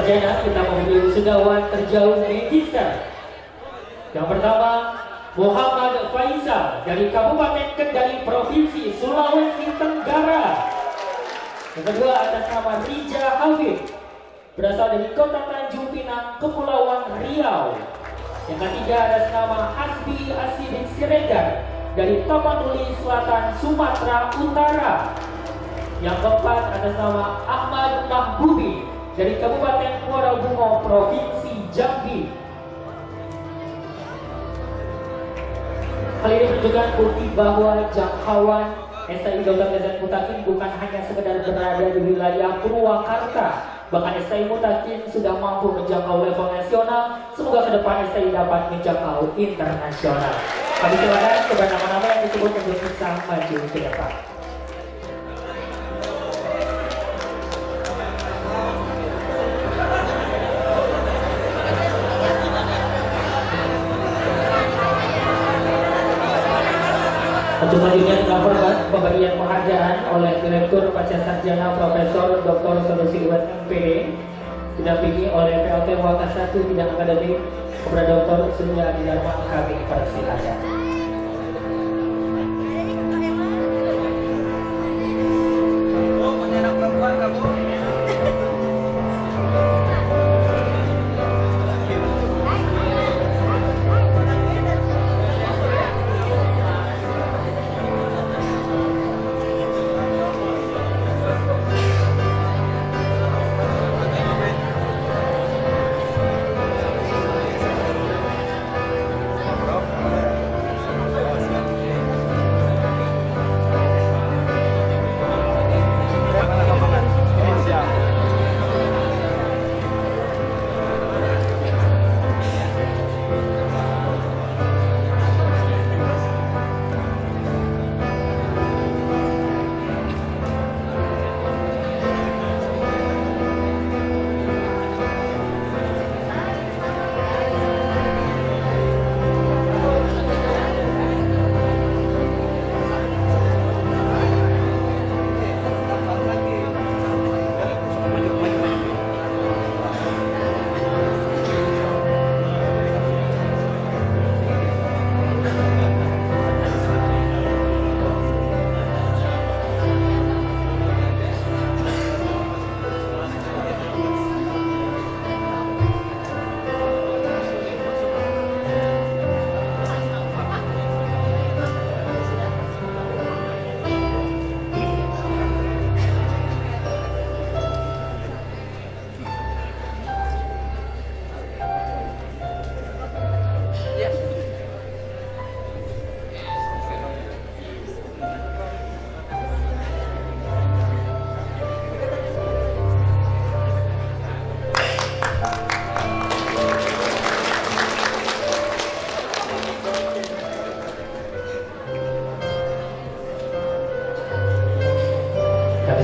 sarjana kita memilih wisudawan terjauh magister. Yang pertama, Muhammad Faisal dari Kabupaten Kendari, Provinsi Sulawesi Tenggara. Yang kedua, atas nama Rija Hafid, berasal dari Kota Tanjung Pinang, Kepulauan Riau. Yang ketiga, atas nama Hasbi Asidik Siregar dari Tapanuli Selatan, Sumatera Utara. Yang keempat, atas nama Ahmad Mahbubi dari Kabupaten Muara Bungo, Provinsi Jambi. Hal ini menunjukkan bukti bahwa jangkauan STI Dr. Lezat Mutakin bukan hanya sekedar berada di wilayah Purwakarta, bahkan STI Mutakin sudah mampu menjangkau level nasional. Semoga ke depan STI dapat menjangkau internasional. Kami silakan kepada nama-nama yang disebut untuk bisa maju ke depan. Untuk selanjutnya dilaporkan pemberian penghargaan oleh Direktur Pasca Sarjana Profesor Dr. Solusi UNS MPD didampingi oleh PLT Wakas 1 Bidang Akademik kepada Dr. Surya Adi Dharma. Kami persilakan.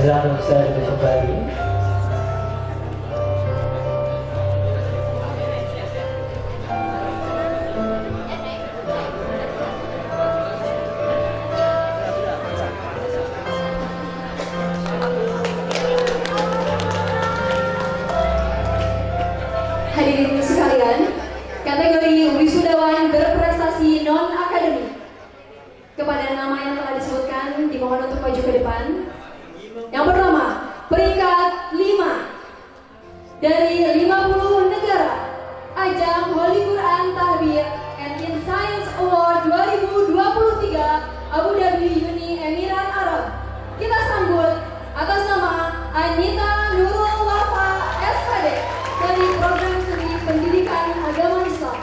Kami saya kembali. Hadirin sekalian, kategori wisudawan berprestasi non-akademik. Kepada nama yang telah disebutkan, dimohon untuk maju ke depan. Yang pertama, peringkat 5 dari 50 negara, ajang Holy Quran Tahbir and in Science Award 2023 Abu Dhabi Uni Emirat Arab. Kita sambut atas nama Anita Nurul Wafa SPD dari Program Studi Pendidikan Agama Islam.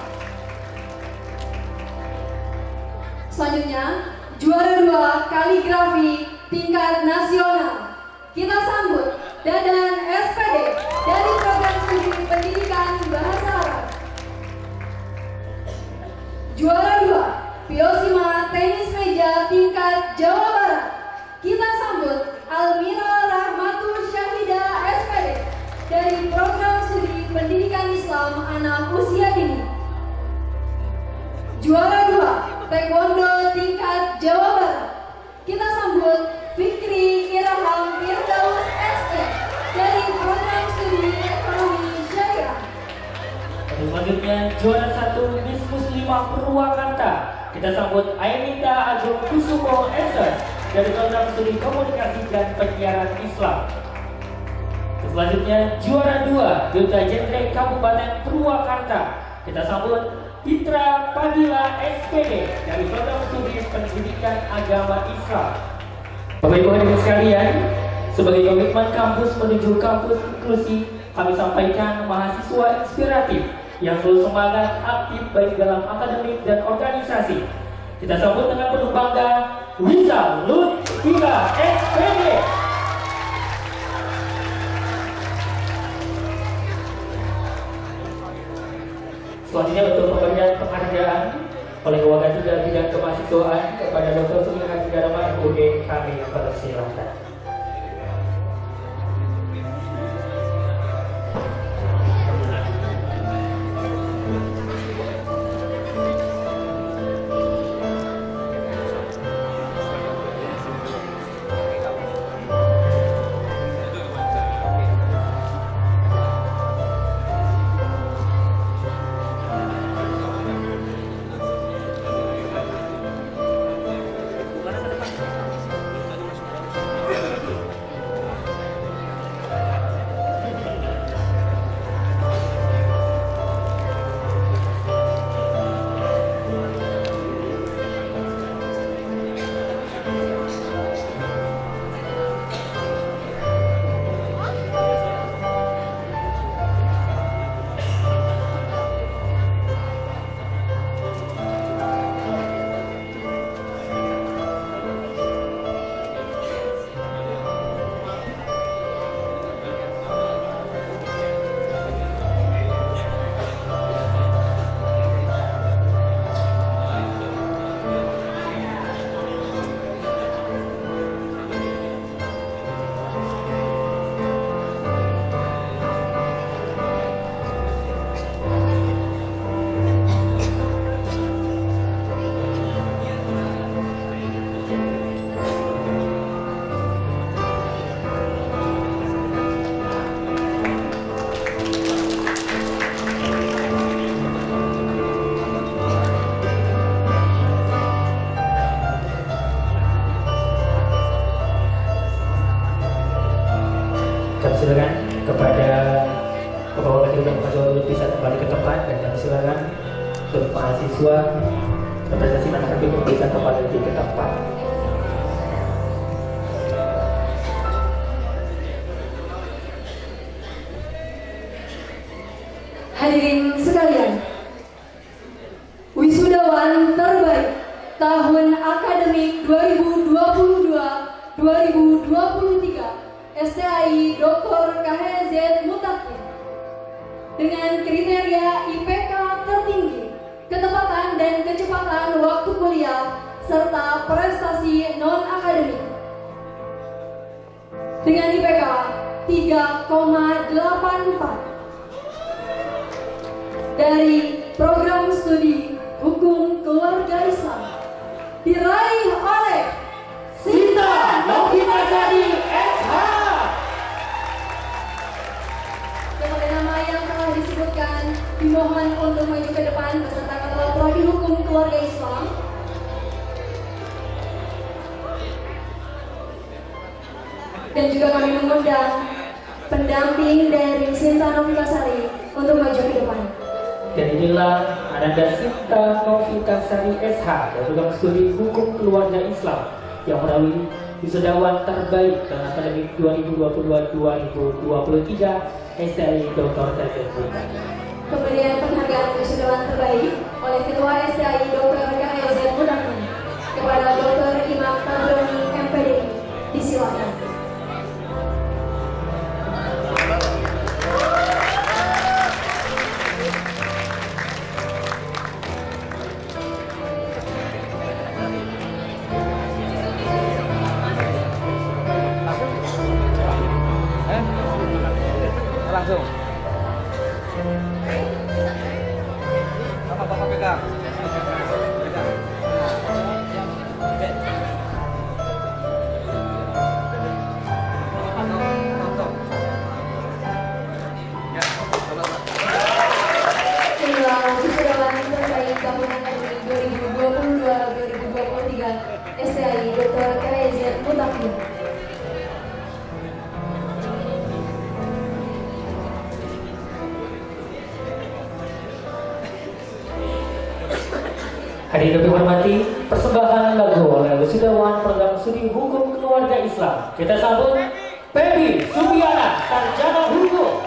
Selanjutnya, juara 2 kaligrafi tingkat nasional. Kita sambut Dadan SPD dari Program Studi Pendidikan Bahasa Arab. juara 1 Miss Muslimah Purwakarta. Kita sambut Ainita Agung Kusumo SS dari program studi komunikasi dan penyiaran Islam. Selanjutnya juara 2 Duta Genre Kabupaten Purwakarta. Kita sambut Fitra Padilla SPD dari program studi pendidikan agama Islam. Bapak Ibu hadirin sekalian, sebagai komitmen kampus menuju kampus inklusi, kami sampaikan mahasiswa inspiratif yang selalu semangat, aktif baik dalam akademik dan organisasi. Kita sambut dengan penuh bangga Rizal Lutfika SPD. Selanjutnya untuk pemberian penghargaan oleh Wakil Bidang Kemahasiswaan kepada Dr. Sugeng Haji Darma MUD, kami persilahkan. Silakan kepada Bapak Wakil Bidang Kemahasiswaan bisa kembali ke tempat, dan kami silakan untuk mahasiswa representasi akademik bisa kembali ke tempat. Hadirin sekalian, wisudawan terbaik tahun akademik 2022-2023 STAI Dr. KHZ Mutakin dengan kriteria IPK tertinggi, ketepatan dan kecepatan waktu kuliah, serta prestasi non-akademik dengan IPK 3,84 dari program studi Hukum Keluarga Islam diraih oleh Sinta Novitasari SH. Kepada nama yang telah disebutkan, dimohon untuk maju ke depan beserta Ketua Prodi Hukum Keluarga Islam. Dan juga kami mengundang pendamping dari Sinta Novitasari untuk maju ke depan. Dan inilah Ananda Sinta Novitasari SH dari program studi Hukum Keluarga Islam yang melalui wisudawan terbaik dalam akademik 2022-2023 STAI Dr. KHZ Mutakin. Pemberian penghargaan wisudawan terbaik oleh Ketua STAI Dr. KHZ Mutakin kepada Dr. Imam Tabrani MPDI. Disilakan. Langsung. Bapak pegang. Inilah Hadirin dihormati, persembahan lagu oleh wisudawan program studi hukum keluarga Islam. Kita sambut Pebi Subiana, sarjana hukum.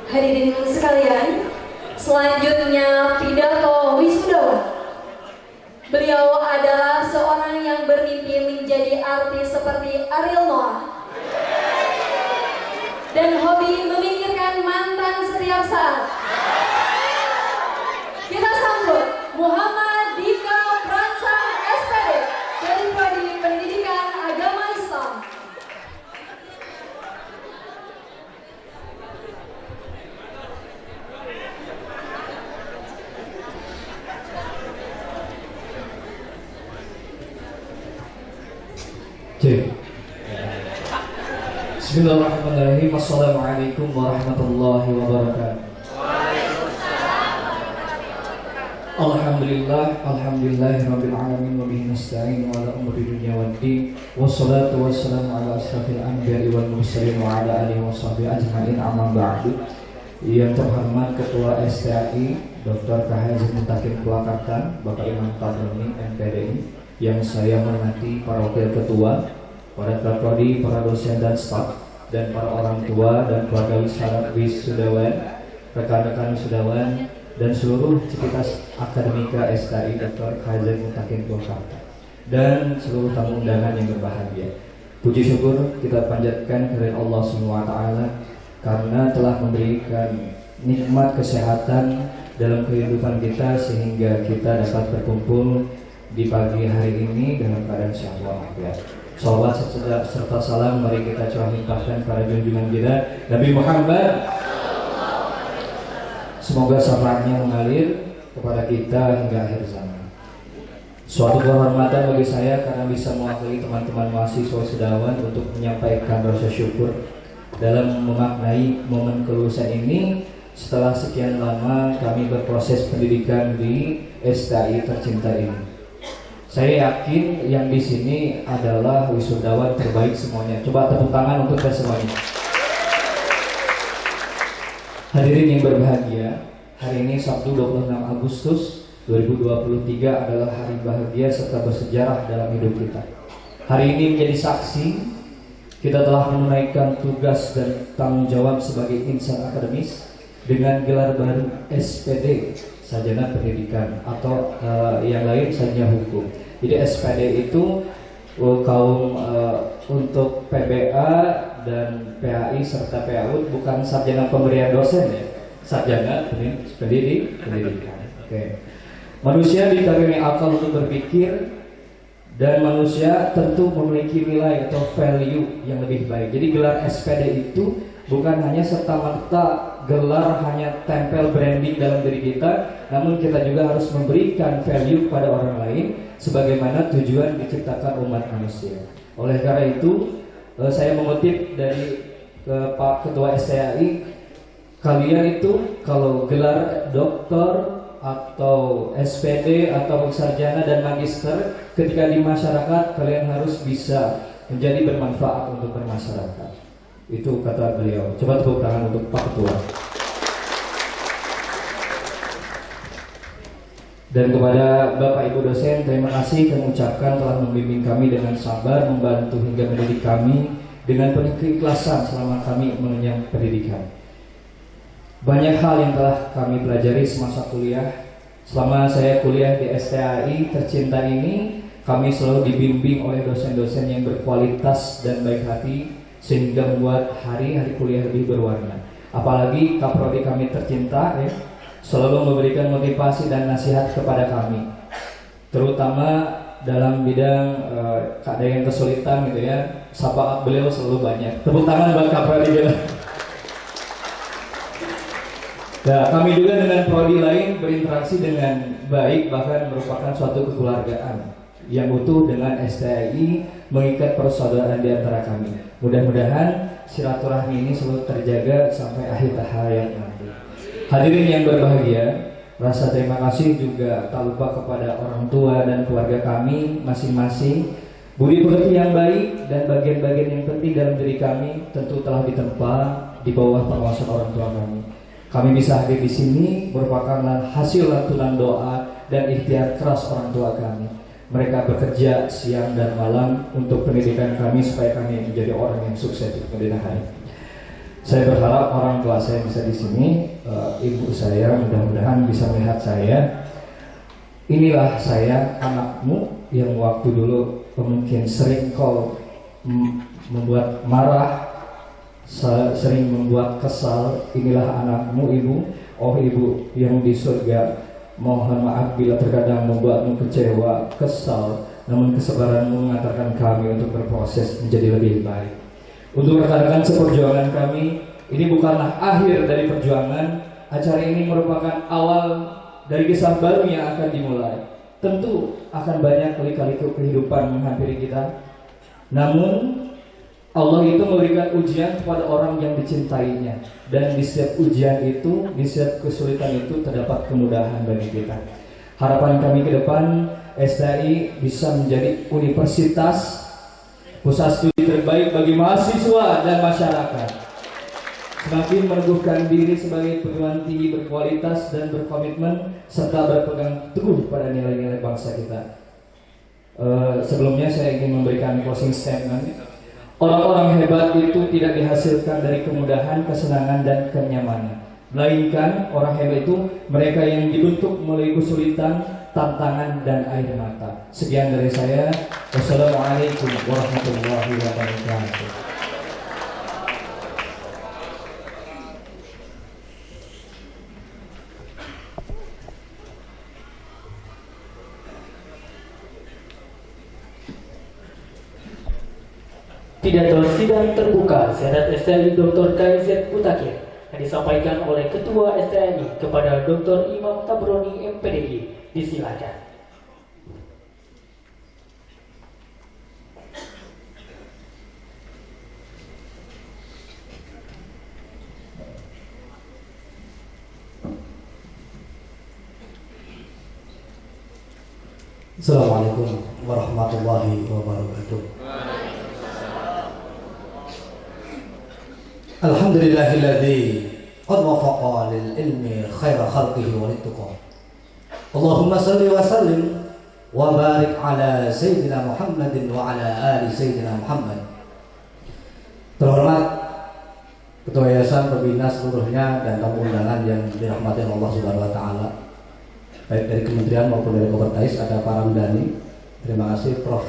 Hadirin sekalian, selanjutnya pidato wisudawan. Beliau adalah seorang yang bermimpi menjadi artis seperti Ariel Noah dan hobi memikirkan mantan setiap saat. Kita sambut Muhammad Dika Pransang SPD dari Prodi Pendidikan Agama Islam. Bismillahirrahmanirrahim. Assalamualaikum warahmatullahi wabarakatuh. Alhamdulillahirabbil alamin wa bihi nasta'in wa ala umuri dunya waddin. Wassalatu wassalamu ala asyrafil anbiya'i wal mursalin wa ala alihi washabbihi ajma'in, amma ba'du. Yang terhormat Ketua STAI Dr. KH Mutakin Purwakarta, Bapak Imam Tabrani MPDI, yang saya hormati para wakil ketua, para prodi, para dosen dan staf, dan para orang tua dan keluarga wisudawan, rekan-rekan wisudawan, dan seluruh Civitas Akademika STAI Dr. KH Mutakin Purwakarta, dan seluruh tamu undangan yang berbahagia. Puji syukur kita panjatkan kepada Allah SWT karena telah memberikan nikmat kesehatan dalam kehidupan kita sehingga kita dapat berkumpul di pagi hari ini dalam keadaan sehat walafiat. Salawat serta salam mari kita curahkan pada junjungan kita Nabi Muhammad. Semoga syafaatnya mengalir kepada kita hingga akhir zaman. Suatu kehormatan bagi saya karena bisa mewakili teman-teman mahasiswa Sedawan untuk menyampaikan rasa syukur dalam memaknai momen kelulusan ini. Setelah sekian lama kami berproses pendidikan di STAI tercinta ini, saya yakin yang di sini adalah wisudawan terbaik semuanya. Coba tepuk tangan untuk kita semuanya. Hadirin yang berbahagia, hari ini Sabtu 26 Agustus 2023 adalah hari bahagia serta bersejarah dalam hidup kita. Hari ini menjadi saksi kita telah menunaikan tugas dan tanggung jawab sebagai insan akademis dengan gelar baru SPD, Sarjana Pendidikan, atau yang lain sarjana hukum. Jadi SPD itu kaum untuk PBA dan PAI serta PAUD, bukan sarjana pemberian dosen ya, sarjana pendidikan. Oke. Manusia dikaruniai akal untuk berpikir dan manusia tentu memiliki nilai atau value yang lebih baik. Jadi gelar SPD itu bukan hanya serta-merta gelar hanya tempel branding dalam diri kita, namun kita juga harus memberikan value kepada orang lain sebagaimana tujuan diciptakan umat manusia. Oleh karena itu, saya mengutip dari Pak Ketua STAI, kalian itu kalau gelar doktor atau SPD atau sarjana dan magister, ketika di masyarakat kalian harus bisa menjadi bermanfaat untuk bermasyarakat. Itu kata beliau. Coba tepuk tangan untuk Pak Ketua. Dan kepada Bapak Ibu dosen, terima kasih kami ucapkan telah membimbing kami dengan sabar, membantu hingga mendidik kami dengan penuh keikhlasan selama kami mengenyam pendidikan. Banyak hal yang telah kami pelajari semasa kuliah. Selama saya kuliah di STAI tercinta ini, kami selalu dibimbing oleh dosen-dosen yang berkualitas dan baik hati, sehingga membuat hari-hari kuliah lebih berwarna. Apalagi kaprodi kami tercinta ya, selalu memberikan motivasi dan nasihat kepada kami, terutama dalam bidang ada yang kesulitan gitu ya, syafaat beliau selalu banyak. Tepuk tangan buat kaprodi kita. Nah, kami juga dengan prodi lain berinteraksi dengan baik, bahkan merupakan suatu kekeluargaan yang utuh dengan STAI, mengikat persaudaraan di antara kami. Mudah-mudahan silaturahmi ini selalu terjaga sampai akhir hayat nanti. Hadirin yang berbahagia, rasa terima kasih juga tak lupa kepada orang tua dan keluarga kami masing-masing. Budi pekerti yang baik dan bagian-bagian yang penting dalam diri kami tentu telah ditempa di bawah pengawasan orang tua kami. Kami bisa hadir di sini merupakan hasil lantunan doa dan ikhtiar keras orang tua kami. Mereka bekerja siang dan malam untuk pendidikan kami supaya kami menjadi orang yang sukses di kemudian hari. Saya berharap orang tua saya bisa di sini, ibu saya mudah-mudahan bisa melihat saya. inilah saya anakmu yang waktu dulu mungkin sering kau membuat marah, sering membuat kesal. Inilah anakmu ibu. Oh ibu yang di surga, mohon maaf bila terkadang membuatmu kecewa, kesal, namun kesabaranmu mengantarkan kami untuk berproses menjadi lebih baik. Untuk rekan-rekan seperjuangan kami, ini bukanlah akhir dari perjuangan. Acara ini merupakan awal dari kisah baru yang akan dimulai. Tentu akan banyak kali-kali kehidupan menghampiri kita, namun Allah itu memberikan ujian kepada orang yang dicintainya. Dan di setiap ujian itu, di setiap kesulitan itu terdapat kemudahan bagi kita. Harapan kami ke depan, STI bisa menjadi universitas, pusat studi terbaik bagi mahasiswa dan masyarakat. Semakin meneguhkan diri sebagai perguruan tinggi berkualitas dan berkomitmen, serta berpegang teguh pada nilai-nilai bangsa kita. Sebelumnya saya ingin memberikan closing statement. Orang-orang hebat itu tidak dihasilkan dari kemudahan, kesenangan, dan kenyamanan, melainkan orang hebat itu mereka yang dibentuk melalui kesulitan, tantangan, dan air mata. Sekian dari saya. Wassalamualaikum warahmatullahi wabarakatuh. Pidato sidang terbuka Senat STI Dr. KZ Putakin yang disampaikan oleh Ketua STI kepada Dr. Imam Tabroni MPDI. Disilakan. Assalamualaikum warahmatullahi wabarakatuh. Alhamdulillahilladzi qad wafaqa lil ilmi khaira khalqihi wa littuqa. Allahumma salli wa sallim wa barik ala sayyidina Muhammadin wa ala ali sayyidina Muhammad. Terhormat Ketua Yayasan Pembina seluruhnya dan tamu undangan yang dirahmati Allah Subhanahu wa taala, baik dari kementerian maupun dari Kopertais. Ada Pak Ramdhani. Terima kasih Prof.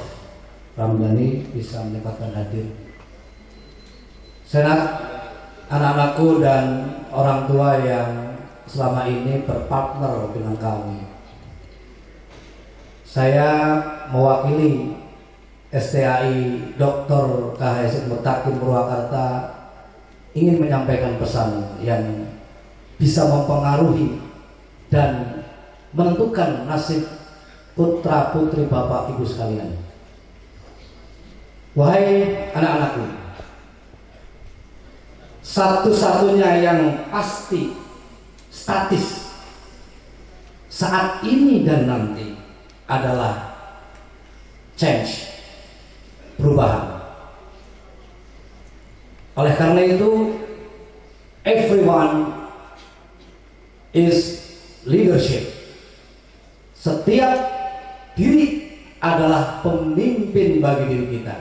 Ramdhani bisa menyempatkan hadir. Senat, anak-anakku dan orang tua yang selama ini berpartner dengan kami, saya mewakili STAI Dr. KHS Mutakin Purwakarta ingin menyampaikan pesan yang bisa mempengaruhi dan menentukan nasib putra putri bapak ibu sekalian. Wahai anak-anakku, satu-satunya yang pasti statis saat ini dan nanti adalah change, perubahan. Oleh karena itu, everyone is leadership. Setiap diri adalah pemimpin bagi diri kita.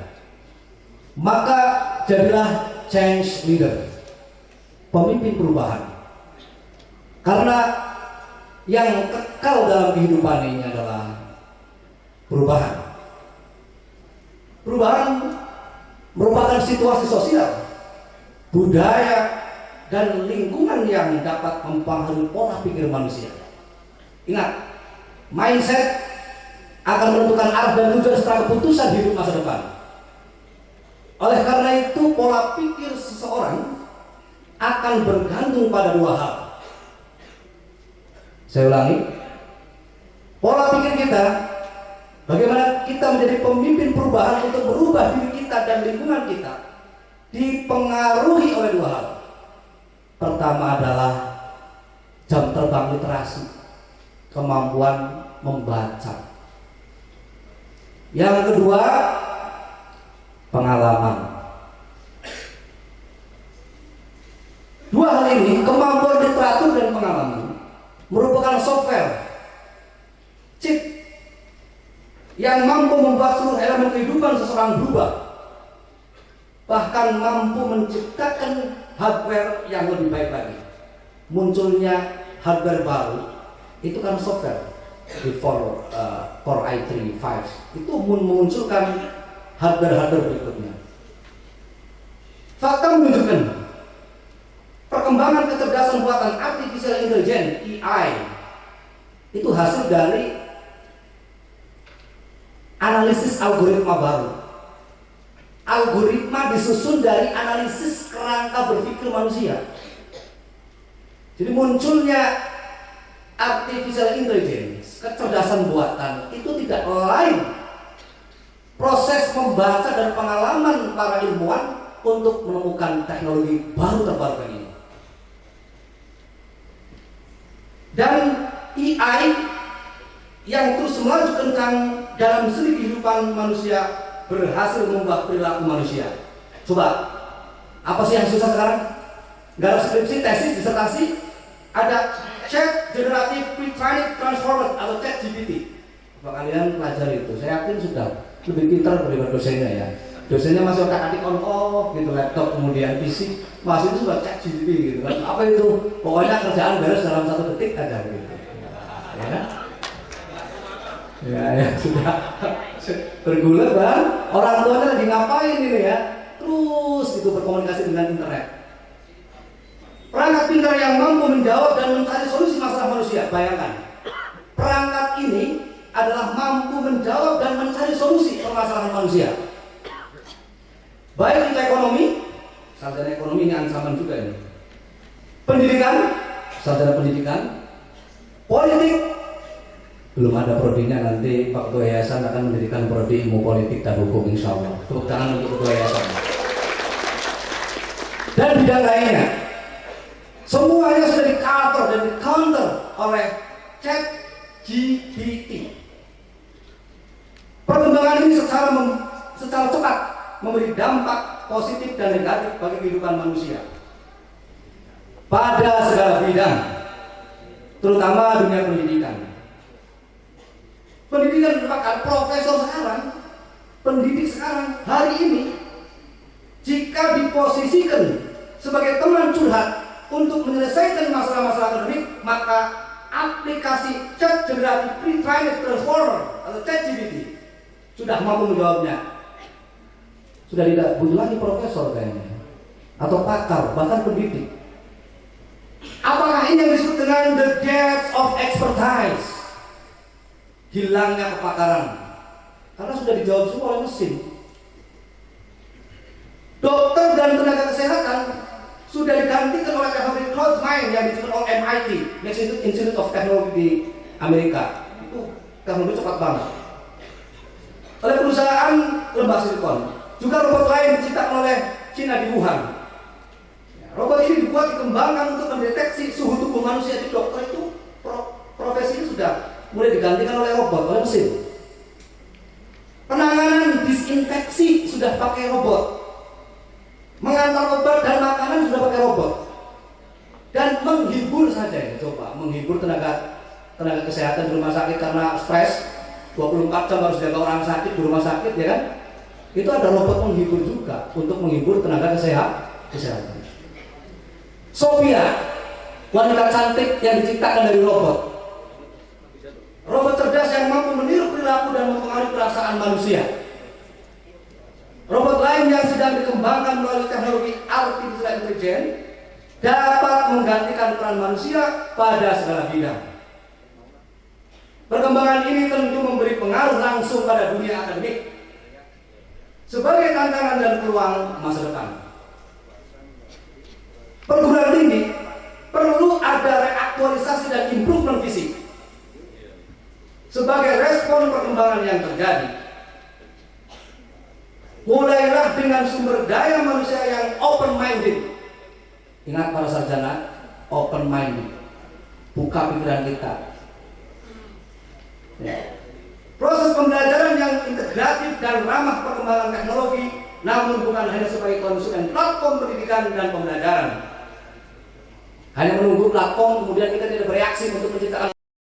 Maka jadilah change leader, pemimpin perubahan. Karena yang kekal dalam kehidupan ini adalah perubahan. Perubahan merupakan situasi sosial, budaya, dan lingkungan yang dapat mempengaruhi pola pikir manusia. Ingat, mindset akan menentukan arah dan tujuan serta keputusan hidup masa depan. Oleh karena itu, pola pikir seseorang akan bergantung pada dua hal. Saya ulangi, pola pikir kita, bagaimana kita menjadi pemimpin perubahan untuk merubah diri kita dan lingkungan kita, dipengaruhi oleh dua hal. Pertama adalah jam terbang literasi, kemampuan membaca. Yang kedua, pengalaman. Dua hal ini, kemampuan literatur dan pengalaman, merupakan software, chip yang mampu membuat seluruh elemen kehidupan seseorang berubah, bahkan mampu menciptakan hardware yang lebih baik lagi. Munculnya hardware baru itu kan software. before Core i3 5 itu memunculkan hardware berikutnya. Fakta menunjukkan perkembangan kecerdasan buatan artificial intelligence (AI) itu hasil dari analisis algoritma baru. Algoritma disusun dari analisis kerangka berpikir manusia. Jadi munculnya artificial intelligence, kecerdasan buatan itu tidak lain proses membaca dan pengalaman para ilmuwan untuk menemukan teknologi baru terbarukan ini. Dan AI yang terus melaju kencang dalam seni kehidupan manusia berhasil mengubah perilaku manusia. Coba, apa sih yang susah sekarang? Garap skripsi, tesis, disertasi, ada Chat Generative Pre-trained Transformer atau Chat GPT. Coba kalian pelajari itu, saya yakin sudah lebih pintar daripada dosennya ya. Dosennya masih otak-atik on off gitu, laptop kemudian PC, masih itu sudah Chat GPT gitu kan. Apa itu? Pokoknya kerjaan beres dalam 1 detik aja gitu. Ya kan? Ya sudah bergulat kan, orang tuanya lagi ngapain ini ya, terus itu berkomunikasi dengan internet. Perangkat pintar yang mampu menjawab dan mencari solusi masalah manusia. Bayangkan, perangkat ini adalah mampu menjawab dan mencari solusi permasalahan manusia. Baik itu ekonomi, sarjana ekonomi ini ancaman juga ini. Pendidikan, sarjana pendidikan, politik. Belum ada prodinya, nanti Pak Ketua Yayasan akan mendirikan prodi ilmu politik dan hukum insya Allah. Tepuk tangan untuk Ketua Yayasan. Dan bidang lainnya, semuanya sudah di-cover dan di-counter oleh Chat GPT. Perkembangan ini secara cepat memberi dampak positif dan negatif bagi kehidupan manusia pada segala bidang, terutama dunia pendidikan. Pendidikan merupakan profesor sekarang, pendidik sekarang, hari ini, jika diposisikan sebagai teman curhat untuk menyelesaikan masalah-masalah akademik, maka aplikasi Chat Generative Pre-trained Transformer atau Chat GPT sudah mampu menjawabnya. Sudah tidak butuh lagi profesor kayaknya, atau pakar, bahkan pendidik. Apakah ini yang disebut dengan the death of expertise? Hilangnya kepakaran, karena sudah dijawab semua oleh mesin. Dokter dan tenaga kesehatan sudah digantikan oleh teknologi Cloud9 yang disebut oleh MIT, Institute of Technology di Amerika. Itu teknologi cepat banget. Oleh perusahaan Lembah Silikon, juga robot lain diciptakan oleh Cina di Wuhan. Robot ini dibuat dikembangkan untuk mendeteksi suhu tubuh manusia. Di dokter itu profesi ini sudah mulai digantikan oleh robot, oleh mesin. Penanganan disinfeksi sudah pakai robot. Mengantar obat dan makanan sudah pakai robot. Dan menghibur saja, coba menghibur tenaga kesehatan di rumah sakit karena stres, 24 jam harus jaga orang sakit di rumah sakit, ya kan? Itu ada robot menghibur juga untuk menghibur tenaga kesehatan. Sophia, wanita cantik yang diciptakan dari robot. Robot cerdas yang mampu meniru perilaku dan mempengaruhi perasaan manusia. Robot lain yang sedang dikembangkan melalui teknologi artificial intelligence dapat menggantikan peran manusia pada segala bidang. Perkembangan ini tentu memberi pengaruh langsung pada dunia akademik sebagai tantangan dan peluang masa depan. Perguruan tinggi perlu ada reaktualisasi dan improvement fisik sebagai respon perkembangan yang terjadi. Mulailah dengan sumber daya manusia yang open-minded. Ingat para sarjana, open-minded. Buka pikiran kita. Ya. Proses pembelajaran yang integratif dan ramah perkembangan teknologi, namun bukan hanya sebagai konsumen platform pendidikan dan pembelajaran. Hanya menunggu platform kemudian kita tidak bereaksi untuk menciptakan